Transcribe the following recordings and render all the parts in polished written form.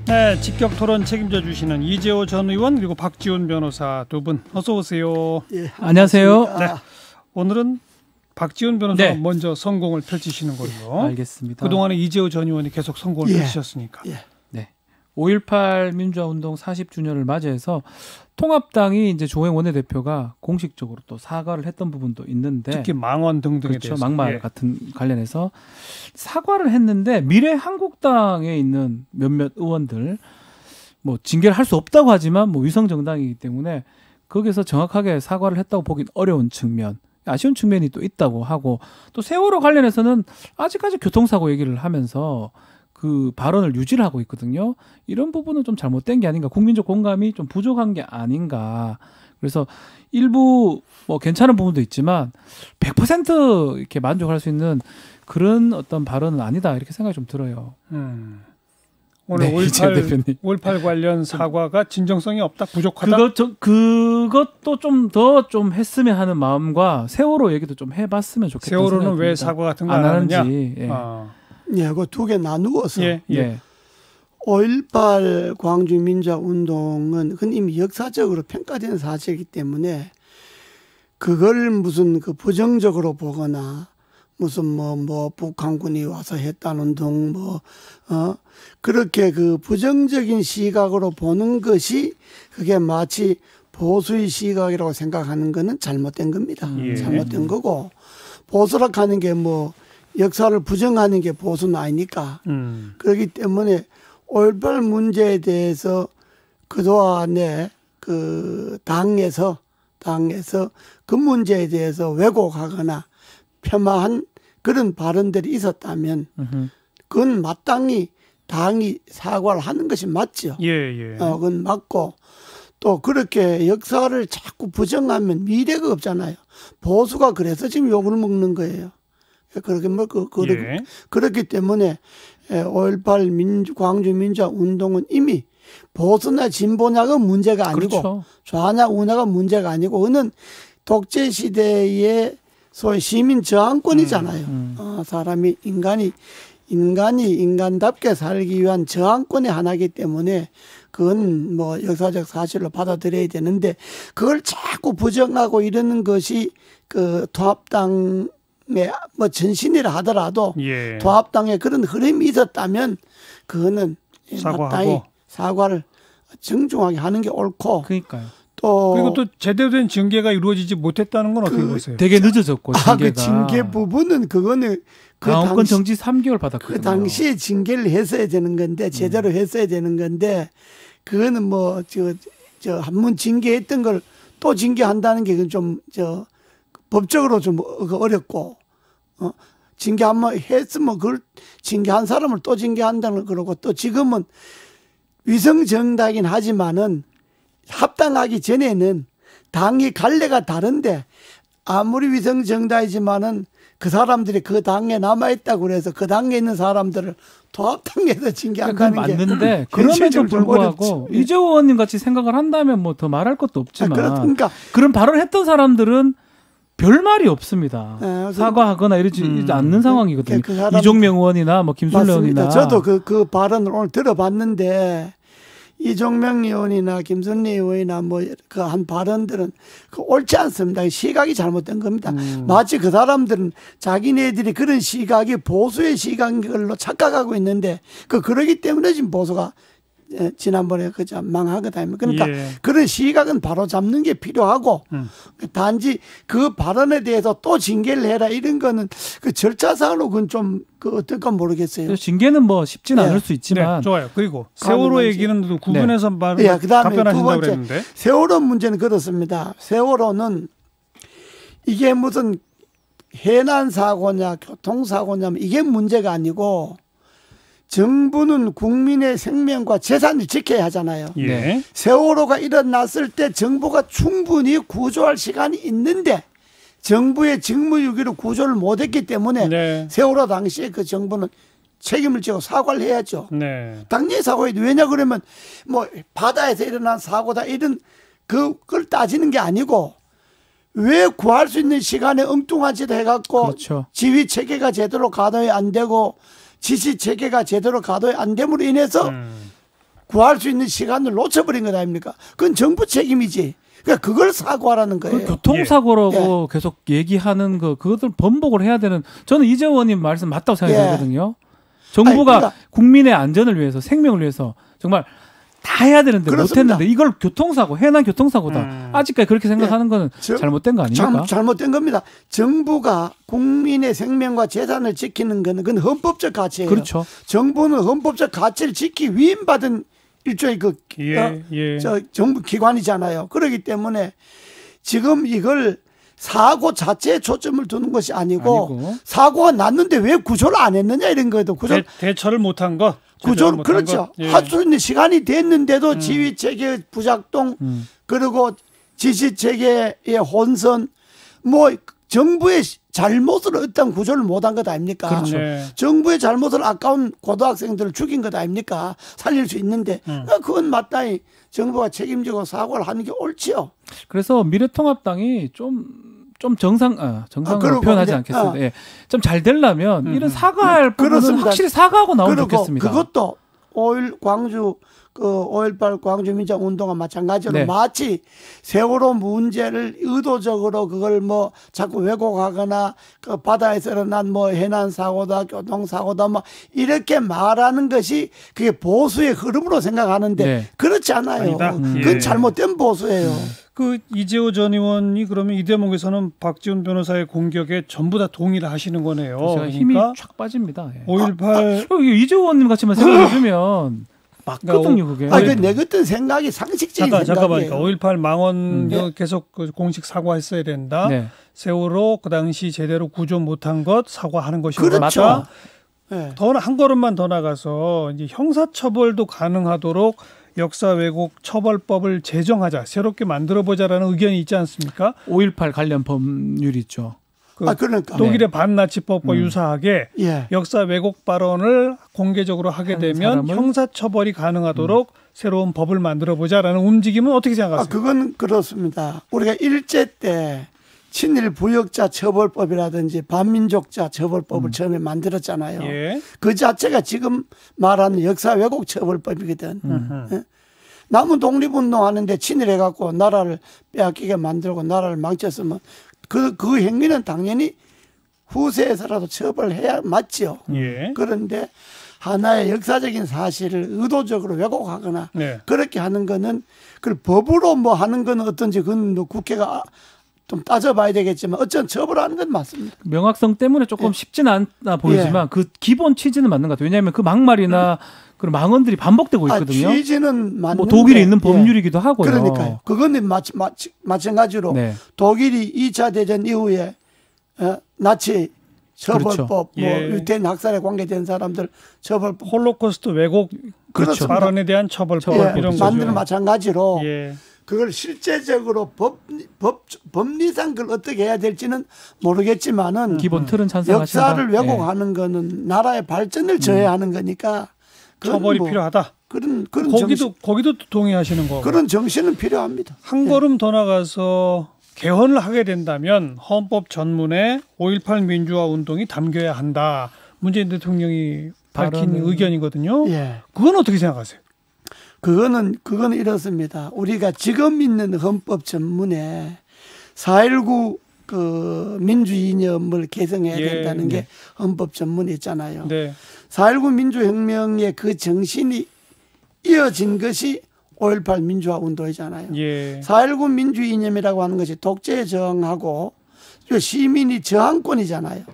네, 직격 토론 책임져 주시는 이재호 전 의원 그리고 박지훈 변호사 두 분 어서 오세요. 예, 안녕하세요. 네, 오늘은 박지훈 변호사가 네. 먼저 선공을 펼치시는 걸로. 알겠습니다. 그동안에 이재호 전 의원이 계속 선공을 펼치셨으니까. 예. 네. 5.18 민주화운동 40주년을 맞이해서 통합당이 이제 조행 원내대표가 공식적으로 또 사과를 했던 부분도 있는데 특히 망언 등등에 그렇죠. 대해서. 막말 예. 같은 관련해서 사과를 했는데 미래한국당에 있는 몇몇 의원들 뭐 징계를 할 수 없다고 하지만 뭐 위성 정당이기 때문에 거기서 정확하게 사과를 했다고 보긴 어려운 측면, 아쉬운 측면이 또 있다고 하고 또 세월호 관련해서는 아직까지 교통사고 얘기를 하면서 그 발언을 유지를 하고 있거든요. 이런 부분은 좀 잘못된 게 아닌가, 국민적 공감이 좀 부족한 게 아닌가. 그래서 일부 뭐 괜찮은 부분도 있지만 100% 이렇게 만족할 수 있는 그런 어떤 발언은 아니다 이렇게 생각이 좀 들어요. 오늘 네, 이재호 대표님. 5.18 관련 사과가 진정성이 없다, 부족하다. 그것도 좀 더 좀 했으면 하는 마음과 세월호 얘기도 좀 해봤으면 좋겠다. 세월호는 왜 사과 같은 거 안 하느냐? 하는지. 예. 예, 그 두 개 나누어서 예. 5.18 광주민주화운동은 그건 이미 역사적으로 평가된 사실이기 때문에 그걸 무슨 그 부정적으로 보거나 무슨 뭐 북한군이 와서 했다는 등 그렇게 그 부정적인 시각으로 보는 것이 그게 마치 보수의 시각이라고 생각하는 거는 잘못된 겁니다. 예. 잘못된 거고, 보수라 하는 게 뭐 역사를 부정하는 게 보수는 아니니까. 그렇기 때문에 5.18 문제에 대해서 그동안에 그 당에서 그 문제에 대해서 왜곡하거나 폄하한 그런 발언들이 있었다면 그건 마땅히 당이 사과를 하는 것이 맞죠. 예. 그건 맞고, 또 그렇게 역사를 자꾸 부정하면 미래가 없잖아요. 보수가 그래서 지금 욕을 먹는 거예요. 그렇기 때문에 5.18 광주민주화운동은 이미 보수나 진보냐가 문제가 아니고, 그렇죠. 좌냐 우냐가 문제가 아니고, 그는 독재 시대의 소위 시민 저항권이잖아요. 사람이 인간이 인간답게 살기 위한 저항권의 하나이기 때문에 그건 뭐 역사적 사실로 받아들여야 되는데, 그걸 자꾸 부정하고 이러는 것이 그 통합당의 뭐 전신이라 하더라도 예. 통합당에 그런 흐름이 있었다면 그거는 마땅히 사과를 정중하게 하는 게 옳고. 그러니까요. 그리고 또 제대로 된 징계가 이루어지지 못했다는 건 어떻게 보세요? 되게 늦어졌고 징계가. 그 징계 부분은 그거는 당원권 정지 3개월 받았거든요. 그 당시에 징계를 했어야 되는 건데, 제대로 했어야 되는 건데, 그거는 뭐 한 번 징계했던 걸 또 징계한다는 게 좀 법적으로 좀 어렵고, 징계 한번 했으면 그걸 징계한 사람을 또 징계한다는 그러고, 또 지금은 위성정당이긴 하지만은 합당하기 전에는 당이 갈래가 다른데, 아무리 위성정당이지만은 그 사람들이 그 당에 남아있다고 그래서 그 당에 있는 사람들을 통합당에서 징계한다는 게 맞는데, 그럼에도 불구하고 이재호 의원님 같이 생각을 한다면 뭐 더 말할 것도 없지만, 그러니까 그런 발언을 했던 사람들은 별 말이 없습니다. 사과하거나 이러지 않는 상황이거든요. 이종명 의원이나 뭐 김술래 의원이나. 저도 그 발언을 오늘 들어봤는데, 이종명 의원이나 김순례 의원이나 뭐 그 한 발언들은 옳지 않습니다. 시각이 잘못된 겁니다. 마치 그 사람들은 자기네들이 그런 시각이 보수의 시각인 걸로 착각하고 있는데, 그러기 때문에 지금 보수가 지난번에 그저 망하거든요. 그러니까 그런 시각은 바로 잡는 게 필요하고, 단지 그 발언에 대해서 또 징계를 해라 이런 거는 그 절차상으로 그건 좀 어떨까 모르겠어요. 징계는 뭐 쉽진 않을 수 있지만. 네, 좋아요. 그리고 세월호 얘기는 구분해서 답변하신다고 그랬는데. 세월호 문제는 그렇습니다. 세월호는 이게 무슨 해난 사고냐 교통사고냐 이게 문제가 아니고, 정부는 국민의 생명과 재산을 지켜야 하잖아요. 예. 세월호가 일어났을 때 정부가 충분히 구조할 시간이 있는데 정부의 직무유기로 구조를 못했기 때문에 세월호 당시에 그 정부는 책임을 지고 사과를 해야죠. 당연히 사과해야 돼. 왜냐 그러면 뭐 바다에서 일어난 사고다 이런 그걸 따지는 게 아니고, 왜 구할 수 있는 시간에 엉뚱한 짓 해갖고 지휘 체계가 제대로 가동이 안 되고 지시 체계가 제대로 가동이 안 됨으로 인해서 구할 수 있는 시간을 놓쳐버린 것 아닙니까? 그건 정부 책임이지. 그러니까 그걸 사과하라는 거예요. 그 교통사고라고 계속 얘기하는 그것들 번복을 해야 되는, 저는 이재호 의원님 말씀 맞다고 생각하거든요. 정부가 그러니까 국민의 안전을 위해서, 생명을 위해서 정말 다 해야 되는데 그렇습니다. 못했는데 이걸 교통사고, 해난 교통사고다. 아직까지 그렇게 생각하는 거는 잘못된 거 아닙니까? 잘못된 겁니다. 정부가 국민의 생명과 재산을 지키는 거는 그건 헌법적 가치예요. 그렇죠. 정부는 헌법적 가치를 지키기 위임받은 일종의 정부 기관이잖아요. 그렇기 때문에 지금 이걸 사고 자체에 초점을 두는 것이 아니고 사고가 났는데 왜 구조를 안 했느냐 이런 거예요. 대처를 못한 것. 구조를 그렇죠. 예. 할 수 있는 시간이 됐는데도 지휘 체계 부작동 그리고 지시 체계의 혼선 뭐 정부의 잘못을 어떤 구조를 못한 것 아닙니까? 그렇죠. 네. 정부의 잘못을 아까운 고등학생들을 죽인 것 아닙니까? 살릴 수 있는데 그건 마땅히 정부가 책임지고 사과를 하는 게 옳지요. 그래서 미래통합당이 좀 정상으로 그리고 표현하지 이제, 않겠습니다. 예. 좀 잘 되려면 이런 사과할 부분은 그렇습니다. 확실히 사과하고 나오면 그리고 좋겠습니다. 그것도 5.1 광주 5.18 광주민주화 운동과 마찬가지로 네. 마치 세월호 문제를 의도적으로 그걸 뭐 자꾸 왜곡하거나 그 바다에서 일어난 뭐 해난 사고다 교통 사고다 뭐 이렇게 말하는 것이 그게 보수의 흐름으로 생각하는데 네. 그렇지 않아요. 아니다. 그건 예. 잘못된 보수예요. 그 이재호 전 의원이 그러면 이 대목에서는 박지원 변호사의 공격에 전부 다 동의를 하시는 거네요. 제가 힘이 쫙 빠집니다. 예. 5.18 이재호 의원님 같이만 생각해주면 맞거든요, 그게. 내 같은 생각이 상식적인 잠깐만요. 생각이에요. 5.18 망원 계속 그 공식 사과했어야 된다. 네. 세월호 그 당시 제대로 구조 못한 것 사과하는 것이 그렇죠. 맞다. 네. 더 한 걸음만 더 나가서 이제 형사처벌도 가능하도록 역사 왜곡 처벌법을 제정하자, 새롭게 만들어보자라는 의견이 있지 않습니까? 5.18 관련 법률이 있죠. 그러니까 독일의 반나치법과 유사하게 예. 역사 왜곡 발언을 공개적으로 하게 되면 형사처벌이 가능하도록 새로운 법을 만들어보자라는 움직임은 어떻게 생각하세요? 그건 그렇습니다. 우리가 일제 때 친일 부역자 처벌법이라든지 반민족자 처벌법을 처음에 만들었잖아요. 예. 그 자체가 지금 말하는 역사 왜곡 처벌법이거든. 예? 남은 독립운동하는데 친일해갖고 나라를 빼앗기게 만들고 나라를 망쳤으면 그 행위는 당연히 후세에서라도 처벌해야 맞죠. 예. 그런데 하나의 역사적인 사실을 의도적으로 왜곡하거나 네. 그렇게 하는 거는 그걸 법으로 뭐 하는 건 어떤지 그건 뭐 국회가 좀 따져봐야 되겠지만 어쨌든 처벌하는 건 맞습니다. 명확성 때문에 조금 쉽지는 않아 보이지만 그 기본 취지는 맞는 것 같아요. 왜냐하면 그 막말이나 그런 망언들이 반복되고 있거든요. 취지는 맞는데 뭐 독일에 있는 법률이기도 하고요. 그러니까요. 그거는 마찬가지로 네. 독일이 2차 대전 이후에 나치 처벌법, 그렇죠. 예. 뭐 유태인 학살에 관계된 사람들 처벌법, 홀로코스트 왜곡 그렇죠. 발언에 대한 처벌법 예, 이런 만드는 거죠. 마찬가지로 예. 그걸 실제적으로 법리상 그걸 어떻게 해야 될지는 모르겠지만은 기본 틀은 찬성하신다. 역사를 왜곡하는 거는 나라의 발전을 저해하는 거니까 처벌이 뭐 필요하다. 그런 거기도 동의하시는 거고. 그런 정신은 필요합니다. 한 걸음 더 나가서 개헌을 하게 된다면 헌법 전문에 5.18 민주화 운동이 담겨야 한다. 문재인 대통령이 밝힌 의견이거든요. 예. 그건 어떻게 생각하세요? 그거는 이렇습니다. 우리가 지금 있는 헌법 전문에 4.19 그 민주 이념을 개성해야 된다는 게 헌법 전문에 있잖아요. 네. 4.19 민주혁명의 그 정신이 이어진 것이 5.18 민주화 운동이잖아요. 예. 4.19 민주 이념이라고 하는 것이 독재에 저항하고 시민이 저항권이잖아요.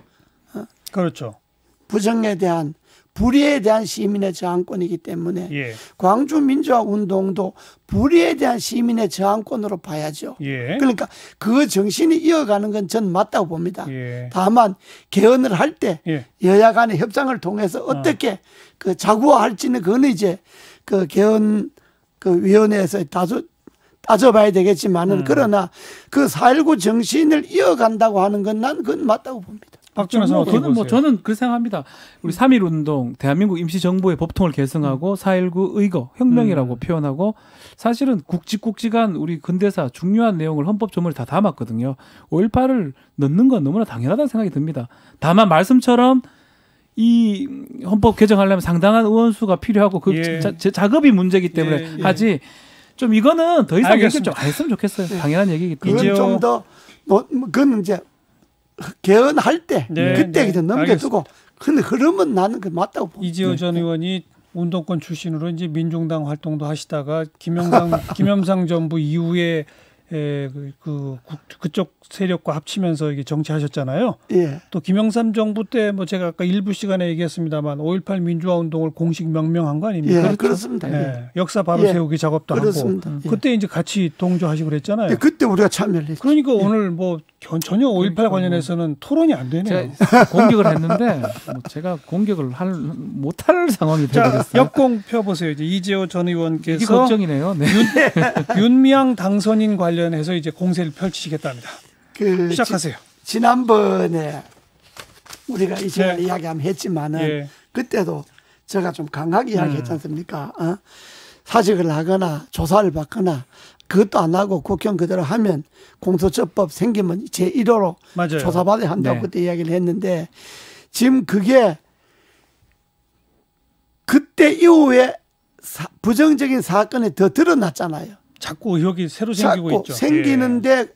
그렇죠. 부정에 대한 불의에 대한 시민의 저항권이기 때문에 예. 광주 민주화 운동도 불의에 대한 시민의 저항권으로 봐야죠. 예. 그러니까 그 정신이 이어가는 건 전 맞다고 봅니다. 예. 다만 개헌을 할 때 예. 여야 간의 협상을 통해서 어떻게 그 자구화할지는 그거는 이제 그 개헌 그 위원회에서 따져봐야 되겠지만은 그러나 그 4.19 정신을 이어간다고 하는 건 난 그건 맞다고 봅니다. 박준호 어떻게 보세요? 저는 그렇게 생각합니다. 우리 3.1 운동, 대한민국 임시정부의 법통을 계승하고 4.19 의거, 혁명이라고 표현하고 사실은 굵직굵직한 우리 근대사 중요한 내용을 헌법 조문에 다 담았거든요. 5.18을 넣는 건 너무나 당연하다는 생각이 듭니다. 다만 말씀처럼 이 헌법 개정하려면 상당한 의원 수가 필요하고 그 예. 작업이 문제이기 때문에 예, 예. 하지 좀 이거는 더 이상 얘기를 좀 알겠습니다. 안 했으면 좋겠어요. 당연한 얘기이기 때문에. 그건 좀 더 그건 이제 개헌할 때 네, 그때 네. 그냥 넘겨두고 근데 흐름은 나는 그 맞다고 봅니다. 이재호 전 의원이 운동권 출신으로 이제 민중당 활동도 하시다가 김영삼 정부 이후에 그쪽 세력과 합치면서 이게 정치하셨잖아요. 예. 또 김영삼 정부 때 뭐 제가 아까 일부 시간에 얘기했습니다만 5.18 민주화 운동을 공식 명명한 거 아닙니까? 예, 그렇습니다. 예, 역사 바로 예. 세우기 작업도 그렇습니다. 하고 예. 그때 이제 같이 동조하시고 그랬잖아요. 예, 그때 우리가 참여를 했죠. 그러니까 오늘 뭐 전혀 5.18 관련해서는 토론이 안 되네요. 제가 공격을 했는데 뭐 제가 공격을 못할 상황이 자, 되어버렸어요. 역공 펴보세요. 이제 이재호 전 이게 의원께서 걱정이네요. 네. 윤미향 당선인 관련해서 이제 공세를 펼치시겠답니다. 그 시작하세요. 지난번에 우리가 이 시간에 네. 이야기 한번 했지만은 예. 그때도 제가 좀 강하게 이야기했지 않습니까? 사직을 하거나 조사를 받거나 그것도 안 하고 국형 그대로 하면 공소처법 생기면 제1호로 맞아요. 조사받아야 한다고 네. 그때 이야기를 했는데 지금 그게 그때 이후에 부정적인 사건이 더 드러났잖아요. 자꾸 의혹이 새로 생기고 자꾸 있죠. 생기는데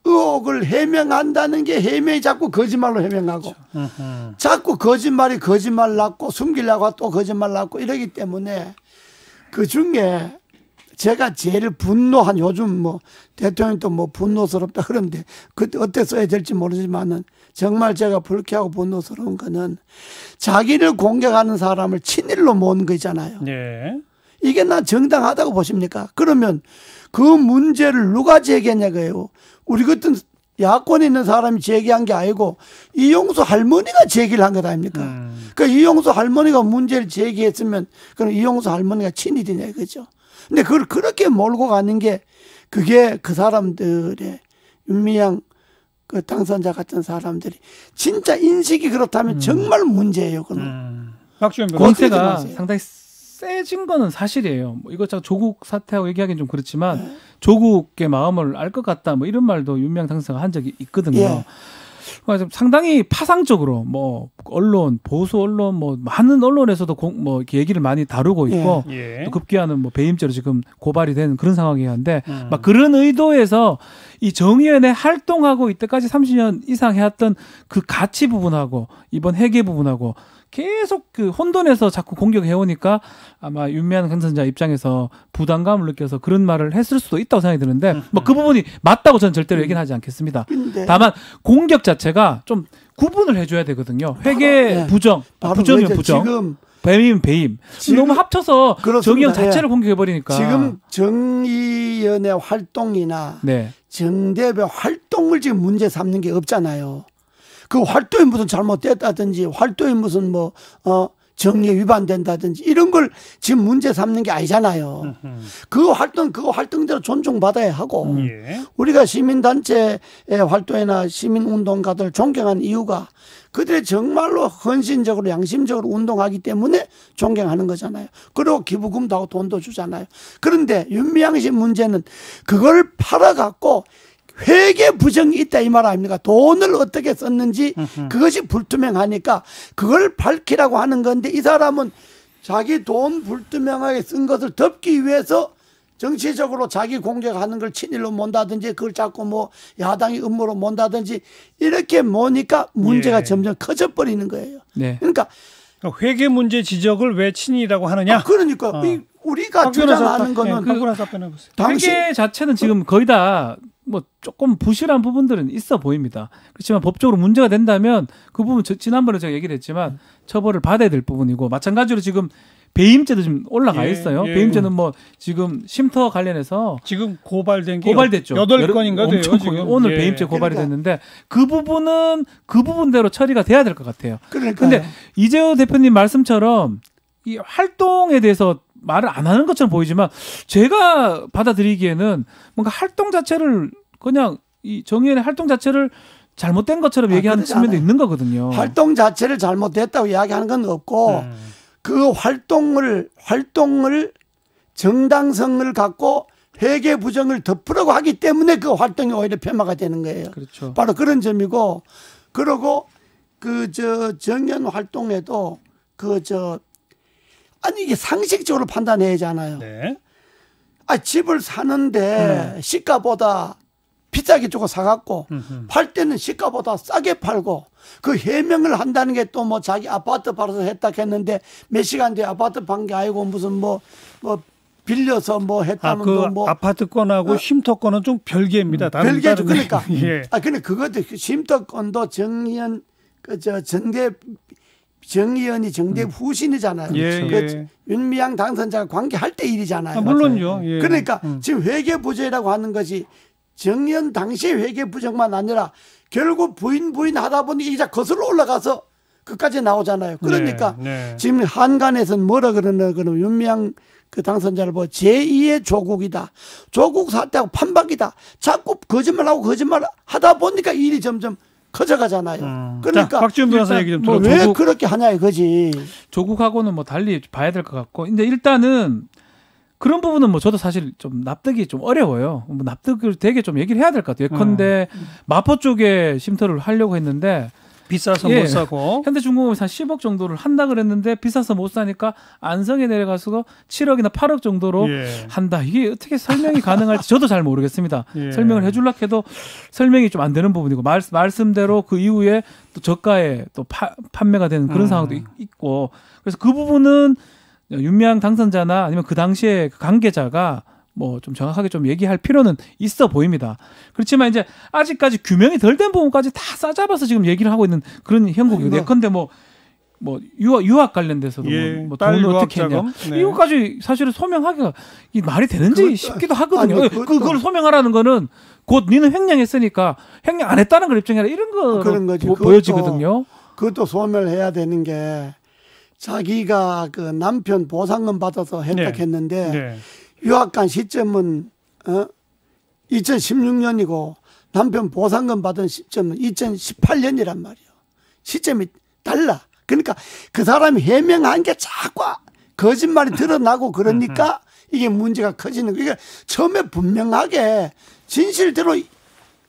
의혹을 해명한다는 게 해명이 자꾸 거짓말로 해명하고 예. 자꾸 거짓말이 거짓말 낳고 숨기려고 또 거짓말 낳고 이러기 때문에 그 중에 제가 제일 분노한 요즘 뭐 대통령도 뭐 분노스럽다 그런데 그때 어떻게 써야 될지 모르지만은 정말 제가 불쾌하고 분노스러운 거는 자기를 공격하는 사람을 친일로 모은 거잖아요. 예. 이게 난 정당하다고 보십니까? 그러면 그 문제를 누가 제기했냐고요. 우리 같은 야권에 있는 사람이 제기한 게 아니고 이용수 할머니가 제기를 한 것 아닙니까? 그러니까 이용수 할머니가 문제를 제기했으면 그럼 이용수 할머니가 친일이냐 이거죠. 근데 그걸 그렇게 몰고 가는 게 그게 그 사람들의 윤미향 그 당선자 같은 사람들이 진짜 인식이 그렇다면 정말 문제예요. 그건. 박지원 변호사. 어떻게 권세가 생각하세요? 상당히 세진 거는 사실이에요. 뭐 이거 조국 사태하고 얘기하기는 좀 그렇지만 조국의 마음을 알 것 같다. 뭐 이런 말도 윤미향 당선자가 한 적이 있거든요. 예. 그래서 상당히 파상적으로 뭐 언론, 보수 언론, 뭐 많은 언론에서도 뭐 이렇게 얘기를 많이 다루고 있고 예. 또 급기야는 뭐 배임죄로 지금 고발이 된 그런 상황이긴 한데 막 그런 의도에서 이 정의연에 활동하고 이때까지 30년 이상 해왔던 그 가치 부분하고 이번 회계 부분하고 계속 그 혼돈해서 자꾸 공격해 오니까 아마 윤미향 당선자 입장에서 부담감을 느껴서 그런 말을 했을 수도 있다고 생각이 드는데 뭐 그 부분이 맞다고 저는 절대로 얘기는 하지 않겠습니다. 근데 다만 공격 자체가 좀 구분을 해줘야 되거든요. 회계 네. 부정, 바로 부정이면 그거죠. 부정, 지금 배임이면 배임. 지금 너무 합쳐서 그렇습니다. 정의연 자체를 예. 공격해버리니까. 지금 정의연의 활동이나 네. 정대의 활동을 지금 문제 삼는 게 없잖아요. 그 활동이 무슨 잘못됐다든지 활동이 무슨 뭐 정의에 위반된다든지 이런 걸 지금 문제 삼는 게 아니잖아요. 그 활동대로 존중받아야 하고 예. 우리가 시민단체의 활동이나 시민운동가들 존경하는 이유가 그들이 정말로 헌신적으로 양심적으로 운동하기 때문에 존경하는 거잖아요. 그리고 기부금도 하고 돈도 주잖아요. 그런데 윤미향 씨 문제는 그걸 팔아갖고 회계 부정이 있다 이 말 아닙니까? 돈을 어떻게 썼는지 그것이 불투명하니까 그걸 밝히라고 하는 건데 이 사람은 자기 돈 불투명하게 쓴 것을 덮기 위해서 정치적으로 자기 공격하는 걸 친일로 mon다든지 그걸 자꾸 뭐 야당이 음모로 mon다든지 이렇게 모니까 문제가 예. 점점 커져버리는 거예요. 네. 그러니까 회계 문제 지적을 왜 친이라고 하느냐? 그러니까 우리가 주장하는 거는 박근혜 답변해 보세요. 당신 회계 자체는 지금 거의 다 뭐 조금 부실한 부분들은 있어 보입니다. 그렇지만 법적으로 문제가 된다면 그 부분 지난번에 제가 얘기를 했지만 처벌을 받아야 될 부분이고 마찬가지로 지금 배임죄도 지금 올라가 예, 있어요. 예. 배임죄는 뭐 지금 쉼터 관련해서 지금 고발된 게 고발됐죠. 8건인가 돼요. 엄청 지금. 오늘 예. 배임죄 고발이 그러니까. 됐는데 그 부분은 그 부분대로 처리가 돼야 될 것 같아요. 그러니까 근데 이재호 대표님 말씀처럼 이 활동에 대해서 말을 안 하는 것처럼 보이지만 제가 받아들이기에는 뭔가 활동 자체를 그냥 이 정의연의 활동 자체를 잘못된 것처럼 얘기하는 그러지 측면도 않아요. 있는 거거든요. 활동 자체를 잘못됐다고 이야기하는 건 없고 그 활동을 정당성을 갖고 회계 부정을 덮으려고 하기 때문에 그 활동이 오히려 폄하가 되는 거예요. 그렇죠. 바로 그런 점이고 그러고 그 정연 활동에도 아니 이게 상식적으로 판단해야 하잖아요. 네. 집을 사는데 시가보다 비싸게 주고 사갖고 팔 때는 시가보다 싸게 팔고 그 해명을 한다는 게 또 뭐 자기 아파트 팔아서 했다 했는데 몇 시간 뒤에 아파트 판 게 아니고 무슨 뭐 빌려서 뭐 했다는 그 뭐 아파트권하고 쉼터권은 좀 별개입니다. 별개죠. 그러니까. 예. 근데 그것도 쉼터권도 정의연 정의연이 정대 후신이잖아요. 예, 그 예. 윤미향 당선자가 관계할 때 일이잖아요. 물론요. 예. 그러니까 지금 회계부정이라고 하는 것이 정의연 당시의 회계부정만 아니라 결국 부인 하다 보니 이자 거슬러 올라가서 그까지 나오잖아요. 그러니까 네. 지금 한간에서는 뭐라 그러는 윤미향 그 당선자를 보고 제2의 조국이다. 조국 사태하고 판박이다. 자꾸 거짓말하고 하다 보니까 일이 점점 커져가잖아요. 그러니까 자, 박지원 변호사 얘기 좀 뭐 들어보죠. 왜 그렇게 하냐 이거지. 조국하고는 뭐 달리 봐야 될 것 같고, 근데 일단은 그런 부분은 뭐 저도 사실 좀 납득이 좀 어려워요. 뭐 납득을 되게 좀 얘기를 해야 될 것 같아요. 예컨대 마포 쪽에 쉼터를 하려고 했는데 비싸서 예, 못 사고. 현대중공업에서 한 10억 정도를 한다 그랬는데 비싸서 못 사니까 안성에 내려가서 7억이나 8억 정도로 예. 한다. 이게 어떻게 설명이 가능할지 저도 잘 모르겠습니다. 예. 설명을 해주려고 해도 설명이 좀 안 되는 부분이고 말씀대로 그 이후에 또 저가에 또 판매가 되는 그런 상황도 있고, 그래서 그 부분은 윤미향 당선자나 아니면 그 당시에 그 관계자가 뭐 좀 정확하게 좀 얘기할 필요는 있어 보입니다. 그렇지만 이제 아직까지 규명이 덜 된 부분까지 다 싸잡아서 지금 얘기를 하고 있는 그런 형국이거든요. 예컨대 뭐 유학 관련돼서도 예, 뭐 딸 돈을 유학 어떻게 했냐. 자금? 네. 이거까지 사실은 소명하기가 이 말이 되는지 싶기도 하거든요. 아니, 그것도- 그걸 소명하라는 거는 곧 니는 횡령했으니까 횡령 안 했다는 걸 입증해라 이런 그런 거 거지. 보여지거든요. 그것도 소멸해야 되는 게 자기가 그 남편 보상금 받아서 했다 네. 했는데 네. 유학 간 시점은 2016년이고 남편 보상금 받은 시점은 2018년이란 말이에요. 시점이 달라. 그러니까 그 사람이 해명한 게 자꾸 거짓말이 드러나고 그러니까 이게 문제가 커지는 거예요. 그러니까 처음에 분명하게 진실대로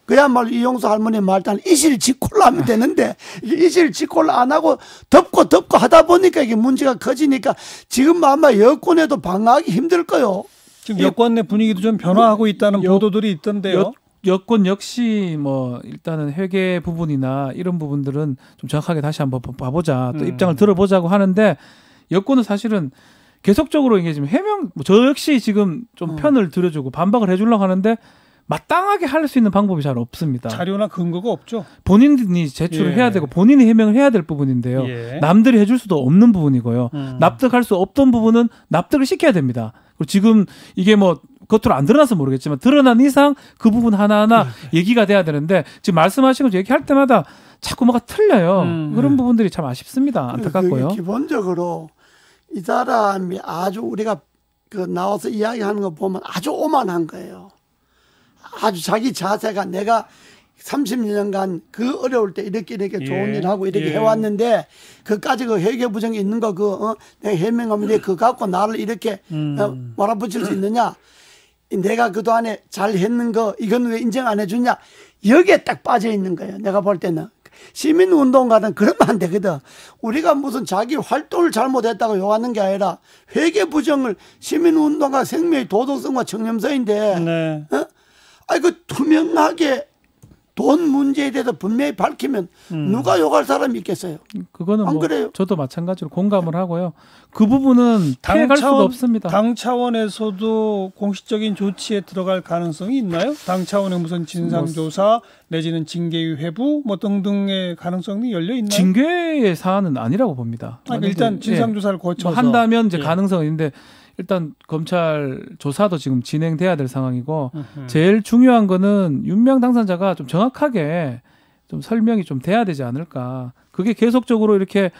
그야말로 이용수 할머니 말단 이실직고를 하면 되는데 이게 이실직고를 안 하고 덮고 하다 보니까 이게 문제가 커지니까 지금 아마 여권에도 방어하기 힘들 거요. 지금 여권 내 분위기도 좀 변화하고 있다는 보도들이 있던데요. 여권 역시 뭐 일단은 회계 부분이나 이런 부분들은 좀 정확하게 다시 한번 봐보자, 또 입장을 들어보자고 하는데, 여권은 사실은 계속적으로 이게 지금 해명, 저 역시 지금 좀 편을 들어주고 반박을 해주려고 하는데 마땅하게 할 수 있는 방법이 잘 없습니다. 자료나 근거가 없죠. 본인이 제출을 예. 해야 되고 본인이 해명을 해야 될 부분인데요. 예. 남들이 해줄 수도 없는 부분이고요. 납득할 수 없던 부분은 납득을 시켜야 됩니다. 그리고 지금 이게 뭐 겉으로 안 드러나서 모르겠지만 드러난 이상 그 부분 하나하나 얘기가 돼야 되는데, 지금 말씀하신 거 얘기할 때마다 자꾸 뭐가 틀려요. 그런 부분들이 참 아쉽습니다. 안타깝고요. 그게 기본적으로 이 사람이 아주 우리가 그 나와서 이야기하는 거 보면 아주 오만한 거예요. 아주 자기 자세가 내가 30년간 그 어려울 때 이렇게 좋은 일 하고 이렇게 해왔는데 그까지 그 회계부정이 있는 거 내가 해명하면 그거 갖고 나를 이렇게 몰아붙일 수 있느냐, 내가 그동안에 잘 했는 거 이건 왜 인정 안 해주냐, 여기에 딱 빠져 있는 거예요. 내가 볼 때는 시민운동가는 그러면 안 되거든. 우리가 무슨 자기 활동을 잘못했다고 욕하는 게 아니라 회계부정을, 시민운동가 생명의 도덕성과 청렴성인데 네. 그 투명하게 돈 문제에 대해서 분명히 밝히면 누가 욕할 사람이 있겠어요? 그거는 안 뭐 그래요? 저도 마찬가지로 공감을 하고요. 그 부분은 피해갈 수가 없습니다. 당 차원에서도 공식적인 조치에 들어갈 가능성이 있나요? 당 차원의 무슨 진상조사 내지는 징계위 회부 뭐 등등의 가능성이 열려 있나요? 징계의 사안은 아니라고 봅니다. 일단 진상조사를 거쳐서 뭐 한다면 이제 예. 가능성은 있는데, 일단 검찰 조사도 지금 진행돼야 될 상황이고, 제일 중요한 거는 윤미향 당선자가 좀 정확하게 좀 설명이 좀 돼야 되지 않을까. 그게 계속적으로 이렇게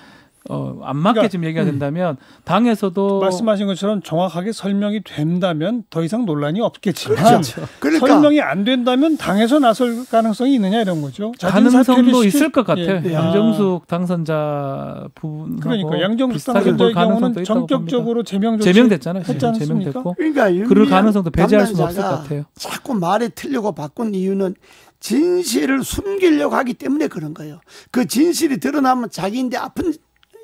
안 맞게 그러니까, 지금 얘기가 된다면 당에서도 말씀하신 것처럼 정확하게 설명이 된다면 더 이상 논란이 없겠지만 그렇죠. 그러니까 설명이 안 된다면 당에서 나설 가능성이 있느냐 이런 거죠. 자진 사퇴를 가능성도 시킬- 있을 것 같아요. 예. 양정숙 당선자 부분하고 그러니까 양정숙 비슷하게 당선자의 볼 가능성도 경우는 있다고 봅니다. 전격적으로 제명 조치 제명됐잖아요. 했지 않습니까? 제명됐고 그러니까 그럴 윤미향 가능성도 배제할 수는 없을 것 담당자가 같아요. 자꾸 말이 틀리고 바꾼 이유는 진실을 숨기려고 하기 때문에 그런 거예요. 그 진실이 드러나면 자기인데 아픈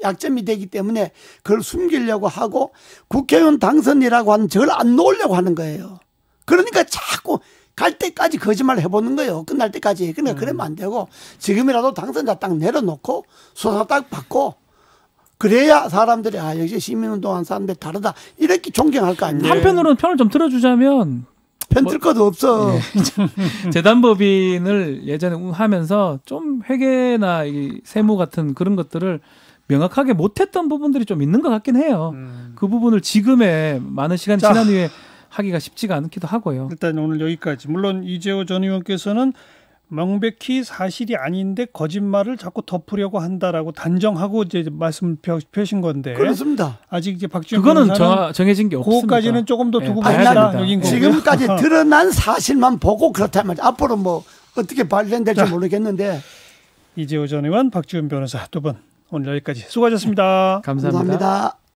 약점이 되기 때문에 그걸 숨기려고 하고 국회의원 당선이라고 하는 저걸 안 놓으려고 하는 거예요. 그러니까 자꾸 갈 때까지 거짓말 해보는 거예요. 끝날 때까지. 그러니까 그러면 안 되고 지금이라도 당선자 딱 내려놓고 수사 딱 받고 그래야 사람들이 아 역시 시민운동한 사람들 다르다 이렇게 존경할 거 아니에요. 한편으로는 편을 좀 들어주자면 편 들 것도 없어. 재단법인을 예전에 하면서 좀 회계나 이 세무 같은 그런 것들을 명확하게 못했던 부분들이 좀 있는 것 같긴 해요. 그 부분을 지금의 많은 시간이 지난 후에 하기가 쉽지가 않기도 하고요. 일단 오늘 여기까지. 물론 이재호 전 의원께서는 명백히 사실이 아닌데 거짓말을 자꾸 덮으려고 한다라고 단정하고 이제 말씀을 펴신 건데 그렇습니다. 아직 이제 박지원 그거는 변호사는 정해진 게 없습니다. 그거까지는 조금 더 두고 봐야 봅시다. 됩니다. 여긴 거고요. 지금까지 드러난 사실만 보고 그렇다면 앞으로 뭐 어떻게 발전될지 모르겠는데 이재호 전 의원, 박지원 변호사 두 분 오늘 여기까지 수고하셨습니다. 감사합니다. 감사합니다.